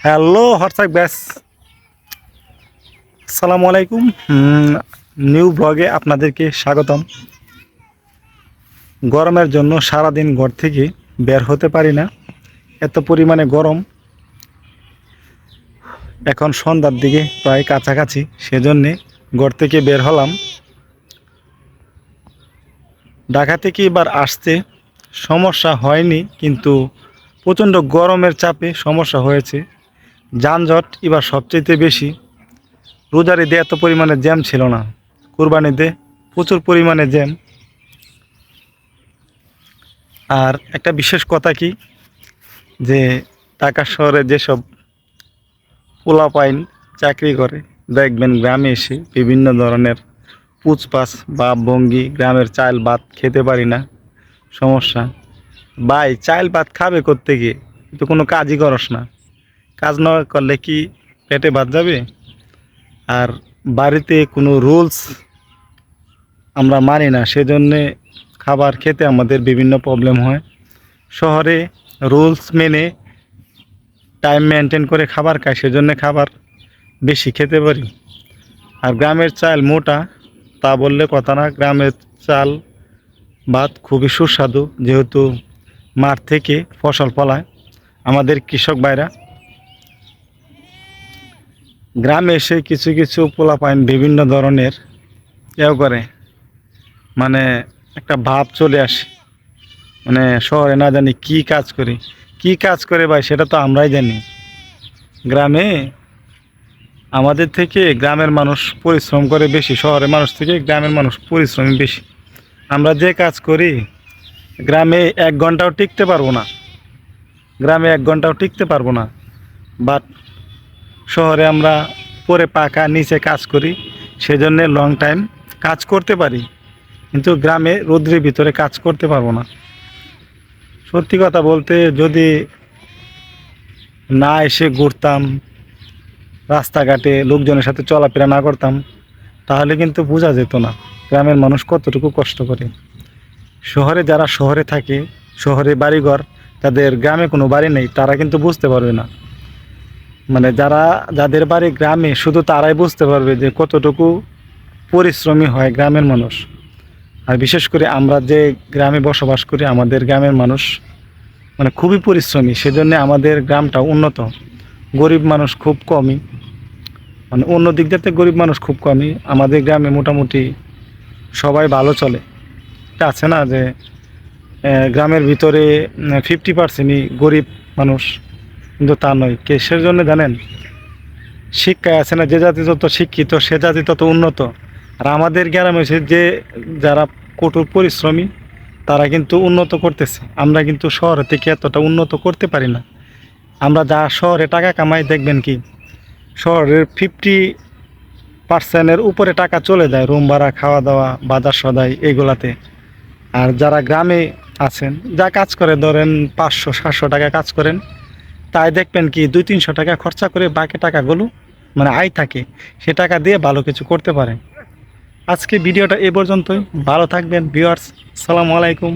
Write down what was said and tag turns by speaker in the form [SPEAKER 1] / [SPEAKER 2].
[SPEAKER 1] Hello WhatsApp ব্যাস, আসসালামু আলাইকুম। নিউ ব্লগে আপনাদেরকে স্বাগতম। গরমের জন্য সারাদিন ঘর থেকে বের হতে পারি না, এত পরিমাণে গরম। এখন সন্ধ্যার দিকে প্রায় কাছাকাছি, সেজন্যে ঘর থেকে বের হলাম। ঢাকা থেকে এবার আসতে সমস্যা হয়নি, কিন্তু প্রচণ্ড গরমের চাপে সমস্যা হয়েছে। যানজট এবার সবচেয়ে বেশি। রোজার ঈদে এত পরিমাণে জ্যাম ছিল না, কুরবানিতে প্রচুর পরিমাণে জ্যাম। আর একটা বিশেষ কথা কি, যে ঢাকা শহরে যেসব পোলাপাইন চাকরি করে, দেখবেন গ্রামে এসে বিভিন্ন ধরনের পুচপাস বা ভঙ্গি, গ্রামের চাল ভাত খেতে পারি না, সমস্যা। ভাই, চাল ভাত খাবে করতে গিয়ে, কিন্তু কোনো কাজই করস না। কাজ না করলে কি পেটে ভাত যাবে? আর বাড়িতে কোনো রুলস আমরা মানি না, সেজন্যে খাবার খেতে আমাদের বিভিন্ন প্রবলেম হয়। শহরে রুলস মেনে টাইম মেনটেন করে খাবার খাই, সেজন্য খাবার বেশি খেতে পারি। আর গ্রামের চাল মোটা, তা বললে কথা না। গ্রামের চাল ভাত খুবই সুস্বাদু, যেহেতু মাঠ থেকে ফসল ফলায় আমাদের কৃষক ভাইরা। গ্রামে এসে কিছু কিছু পোলাপাইন বিভিন্ন ধরনের করে, মানে একটা ভাব চলে আসে, মানে শহরে না জানি কি কাজ করে ভাই, সেটা তো আমরাই জানি। গ্রামে আমাদের থেকে গ্রামের মানুষ পরিশ্রম করে বেশি, শহরের মানুষ থেকে গ্রামের মানুষ পরিশ্রমী বেশি। আমরা যে কাজ করি গ্রামে 1 ঘন্টাও টিকতে পারবো না, বাট শহরে আমরা পরে পাকা নিচে কাজ করি, সেজন্যে লং টাইম কাজ করতে পারি। কিন্তু গ্রামে রৌদ্রের ভিতরে কাজ করতে পারবো না। সত্যি কথা বলতে, যদি না এসে ঘুরতাম, রাস্তাঘাটে লোকজনের সাথে চলাফেরা না করতাম, তাহলে কিন্তু বোঝা যেত না গ্রামের মানুষ কতটুকু কষ্ট করে। যারা শহরে থাকে, শহরে বাড়িঘর, যাদের গ্রামে কোনো বাড়ি নেই, তারা কিন্তু বুঝতে পারবে না। মানে যাদের বাড়ি গ্রামে, শুধু তারাই বুঝতে পারবে যে কতটুকু পরিশ্রমী হয় গ্রামের মানুষ। আর বিশেষ করে আমরা যে গ্রামে বসবাস করি, আমাদের গ্রামের মানুষ মানে খুবই পরিশ্রমী, সেজন্য আমাদের গ্রামটা উন্নত। গরিব মানুষ খুব কমই, মানে অন্য দিক দিয়ে গরিব মানুষ খুব কমই। আমাদের গ্রামে মোটামুটি সবাই ভালো চলে। এটা আছে না যে গ্রামের ভিতরে 50%ই গরিব মানুষ, কিন্তু তা নয়। কিসের জন্য জানেন? শিক্ষায় আছে না, যে জাতি যত শিক্ষিত সে জাতি তত উন্নত। আর আমাদের গ্রামে হচ্ছে যে যারা কঠোর পরিশ্রমী, তারা কিন্তু উন্নত করতেছে। আমরা কিন্তু শহর থেকে এতটা উন্নত করতে পারি না। আমরা যা শহরে টাকা কামাই, দেখবেন কি শহরের 50%-এর উপরে টাকা চলে যায় রুম ভাড়া, খাওয়া দাওয়া, বাজার সদাই, এগুলাতে। আর যারা গ্রামে আছেন, যা কাজ করে, ধরেন 500-700 টাকা কাজ করেন, তাই দেখবেন কি 200-300 টাকা খরচা করে বাকি টাকাগুলো মানে আয় থাকে, সে টাকা দিয়ে ভালো কিছু করতে পারে। আজকে ভিডিওটা এ পর্যন্তই। ভালো থাকবেন ভিউয়ার্স, আসসালামু আলাইকুম।